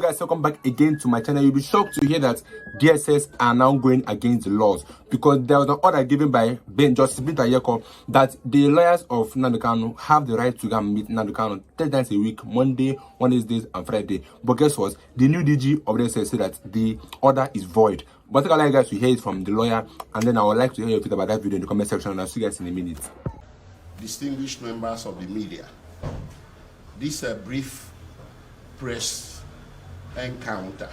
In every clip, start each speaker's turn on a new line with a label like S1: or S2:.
S1: Guys, welcome back again to my channel. You'll be shocked to hear that DSS are now going against the laws because there was an order given by Justice Binta Yeko that the lawyers of Nnamdi Kanu have the right to go and meet Nnamdi Kanu 3 times a week, Monday, Wednesdays, and Friday. But guess what? The new DG of DSS said that the order is void. But I would like you guys to hear it from the lawyer, and then I would like to hear your feedback about that video in the comment section, and I'll see you guys in a minute.
S2: Distinguished members of the media, this brief press encounter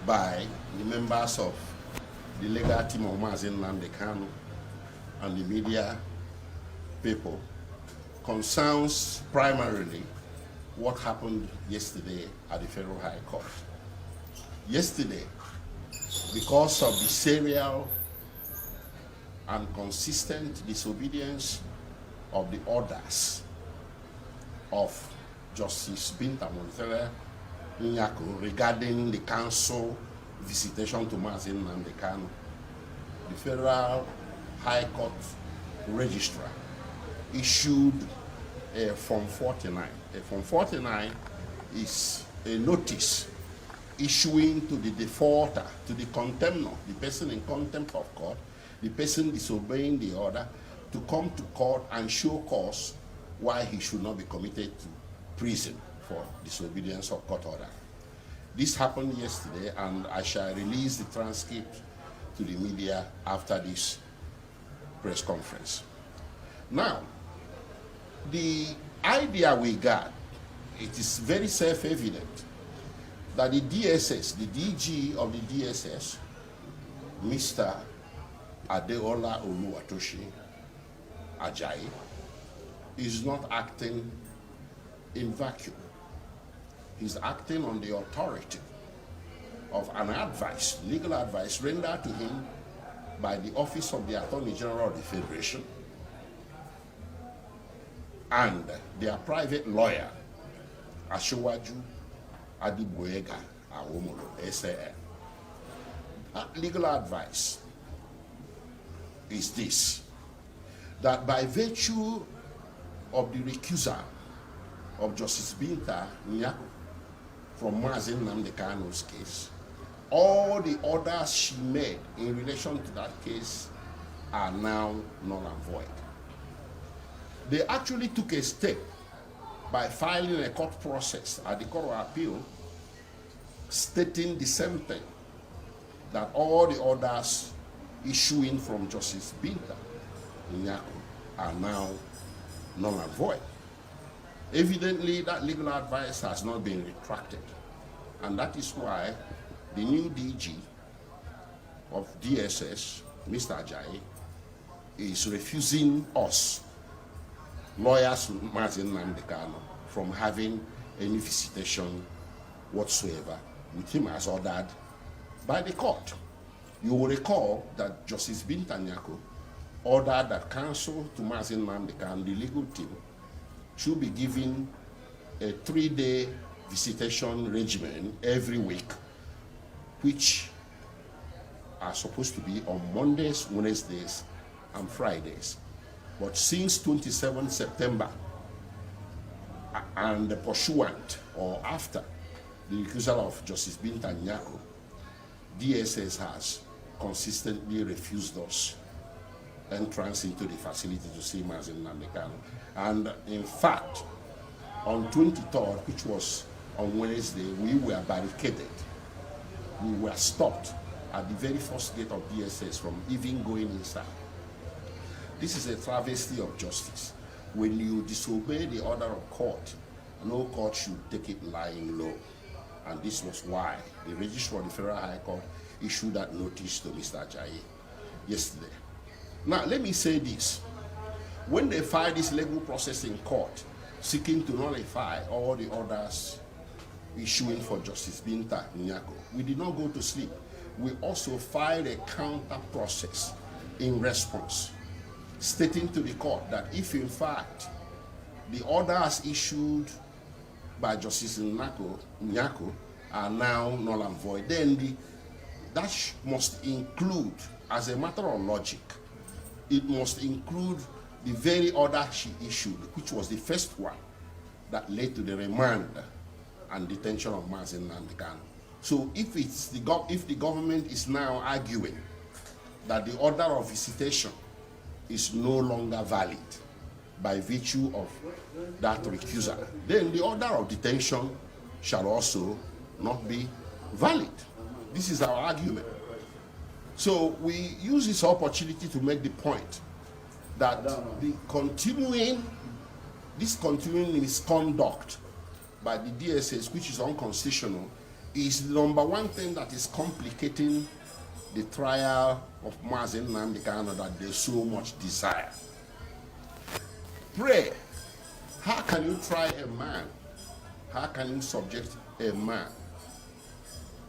S2: by the members of the legal team of Nnamdi Kanu and the media people concerns primarily what happened yesterday at the Federal High Court. Yesterday, because of the serial and consistent disobedience of the orders of Justice Binta Nnamdi regarding the council visitation to Nnamdi Kanu, the Federal High Court Registrar issued a Form 49. A Form 49 is a notice issuing to the defaulter, to the contemptor, the person in contempt of court, the person disobeying the order, to come to court and show cause why he should not be committed to prison for disobedience of court order. This happened yesterday, and I shall release the transcript to the media after this press conference. Now, the idea we got, it is very self-evident that the DSS, the DG of the DSS, Mr. Adeola Oluwatoshi Ajayi, is not acting in vacuum. He's acting on the authority of an advice, legal advice rendered to him by the Office of the Attorney General of the Federation and their private lawyer, Ashowaju Adibuega Awomolo, SAN. That legal advice is this, that by virtue of the recusal of Justice Binta Nnamdi from Nnamdi Kanu's case, all the orders she made in relation to that case are now null and void. They actually took a step by filing a court process at the Court of Appeal stating the same thing, that all the orders issuing from Justice Binta Nnamdi are now null and void. Evidently, that legal advice has not been retracted, and that is why the new DG of DSS, Mr. Ajayi, is refusing us, lawyers Nnamdi Kanu, from having any visitation whatsoever with him as ordered by the court. You will recall that Justice Binta Nnamdi ordered that counsel to Nnamdi Kanu, the legal team, should be given a 3-day visitation regimen every week, which are supposed to be on Mondays, Wednesdays, and Fridays. But since 27 September, and the pursuant or after the recusal of Justice Binta Nnamdi, DSS has consistently refused us entrance into the facility to see Nnamdi Kanu. And in fact, on 23rd, which was on Wednesday, we were barricaded. We were stopped at the very first gate of DSS from even going inside. This is a travesty of justice. When you disobey the order of court, no court should take it lying low. And this was why the Registrar of the Federal High Court issued that notice to Mr. Ajayi yesterday. Now, let me say this. When they filed this legal process in court, seeking to nullify all the orders issuing for Justice Binta Nnamdi, we did not go to sleep. We also filed a counter process in response, stating to the court that if in fact the orders issued by Justice Nnamdi are now null and void, then that must include, as a matter of logic, it must include the very order she issued, which was the first one that led to the remand and detention of Mazi Nnamdi Kanu. So if the government is now arguing that the order of visitation is no longer valid by virtue of that recusal, then the order of detention shall also not be valid. This is our argument. So we use this opportunity to make the point that this continuing misconduct by the DSS, which is unconstitutional, is the number one thing that is complicating the trial of Mazi Nnamdi Kanu that there's so much desire. Pray, how can you try a man? How can you subject a man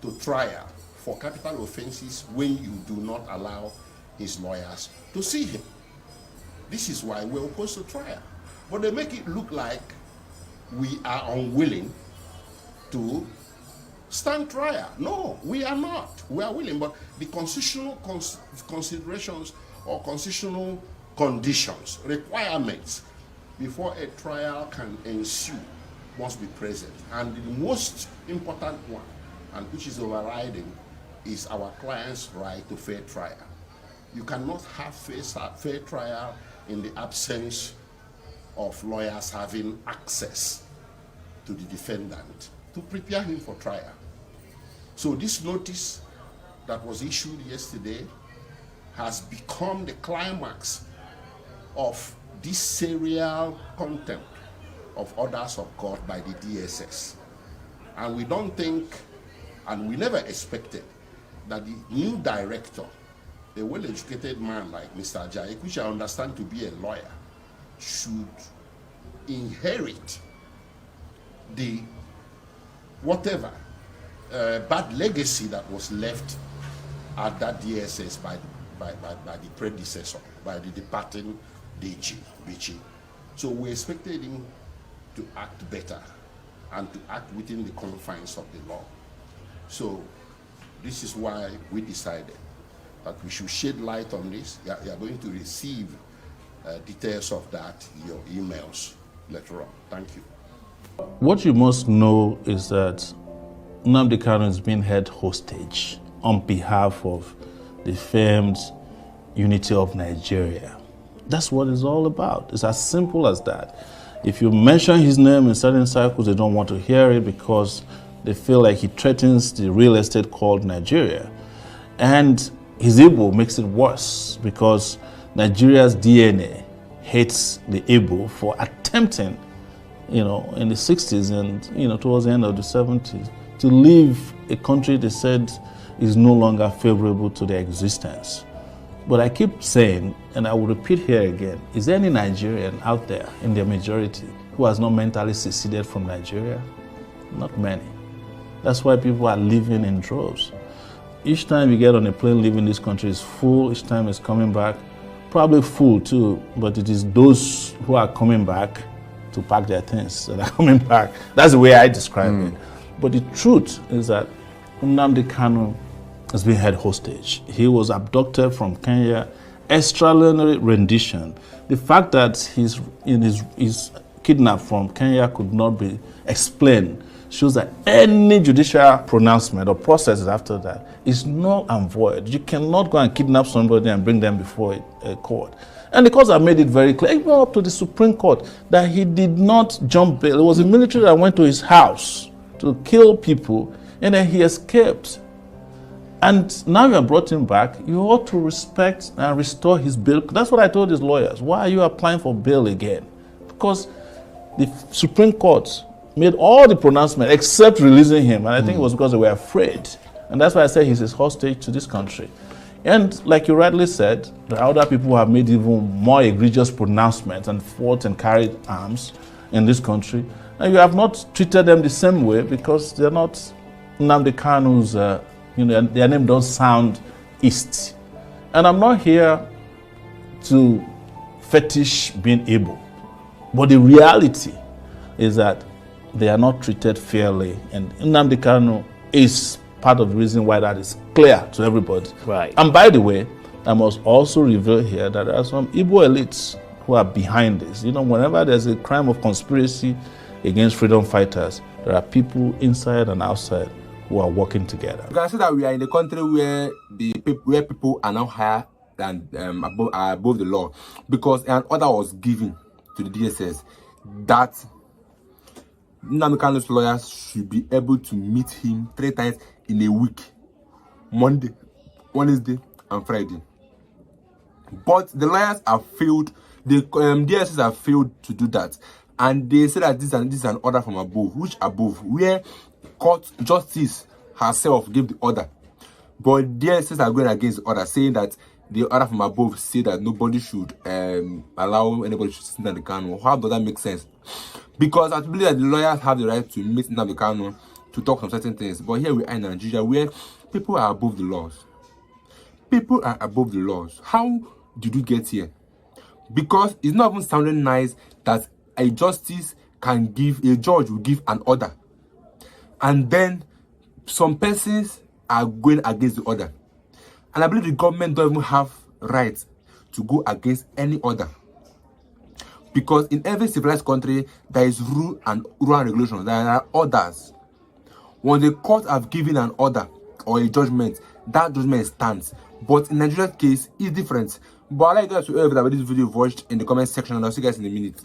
S2: to trial for capital offenses when you do not allow his lawyers to see him? This is why we're opposed to trial. But they make it look like we are unwilling to stand trial. No, we are not. We are willing, but the constitutional considerations or constitutional conditions, requirements before a trial can ensue must be present. And the most important one, and which is overriding, is our client's right to fair trial. You cannot have fair trial in the absence of lawyers having access to the defendant to prepare him for trial. So this notice that was issued yesterday has become the climax of this serial contempt of orders of God by the DSS. And we don't think, and we never expected, that the new director, a well-educated man like Mr. Ajayi, which I understand to be a lawyer, should inherit the whatever bad legacy that was left at that DSS by the predecessor, by the departing DG, Bichi. So we expected him to act better and to act within the confines of the law. So this is why we decided that we should shed light on this. You are going to receive details of that in your emails later on. Thank you.
S3: What you must know is that Nnamdi Kanu is being held hostage on behalf of the famed unity of Nigeria. That's what it's all about. It's as simple as that. If you mention his name in certain circles, they don't want to hear it because they feel like he threatens the real estate called Nigeria. And his Igbo makes it worse because Nigeria's DNA hates the Igbo for attempting, in the 60s and, towards the end of the 70s, to leave a country they said is no longer favorable to their existence. But I keep saying, and I will repeat here again, is there any Nigerian out there in their majority who has not mentally seceded from Nigeria? Not many. That's why people are living in droves. Each time you get on a plane leaving this country is full, each time it's coming back, probably full too, but it is those who are coming back to pack their things that are coming back. That's the way I describe it. But the truth is that Nnamdi Kanu has been held hostage. He was abducted from Kenya, extraordinary rendition. The fact that he's kidnapped from Kenya could not be explained shows that any judicial pronouncement or processes after that is null and void. You cannot go and kidnap somebody and bring them before a court. And the courts have made it very clear, even up to the Supreme Court, that he did not jump bail. It was the military that went to his house to kill people, and then he escaped. And now you have brought him back, you ought to respect and restore his bail. That's what I told his lawyers. Why are you applying for bail again? Because the Supreme Court made all the pronouncements except releasing him. And I think it was because they were afraid. And that's why I said he's a hostage to this country. And like you rightly said, there are other people who have made even more egregious pronouncements and fought and carried arms in this country. And you have not treated them the same way because they're not Nnamdi Kanu's, their name don't sound East. And I'm not here to fetish being able. But the reality is that they are not treated fairly. And Nnamdi Kanu is part of the reason why that is clear to everybody.
S4: Right.
S3: And by the way, I must also reveal here that there are some Igbo elites who are behind this. Whenever there's a crime of conspiracy against freedom fighters, There are people inside and outside who are working together.
S1: You can see that we are in a country where where people are now higher than above the law, because an order was given to the DSS that Nnamdi Kanu's lawyers should be able to meet him 3 times in a week: Monday, Wednesday, and Friday. But the lawyers have failed. The DSS have failed to do that, and they say that this is an order from above. Which above? Where court justice herself gave the order, but DSS are going against the order, saying that the order from above say that nobody should allow anybody to sit Nnamdi Kanu. How does that make sense? Because I believe that the lawyers have the right to meet Nnamdi Kanu to talk on certain things, but here we are in Nigeria where people are above the laws. People are above the laws. How did you get here? Because it's not even sounding nice that a judge will give an order, and then some persons are going against the order. And I believe the government don't even have rights to go against any order. Because in every civilized country, there is rule and regulation. There are orders. When the court have given an order or a judgment, that judgment stands. But in Nigeria's case, it's different. But I'd like you guys to know that this video watched in the comment section, and I'll see you guys in a minute.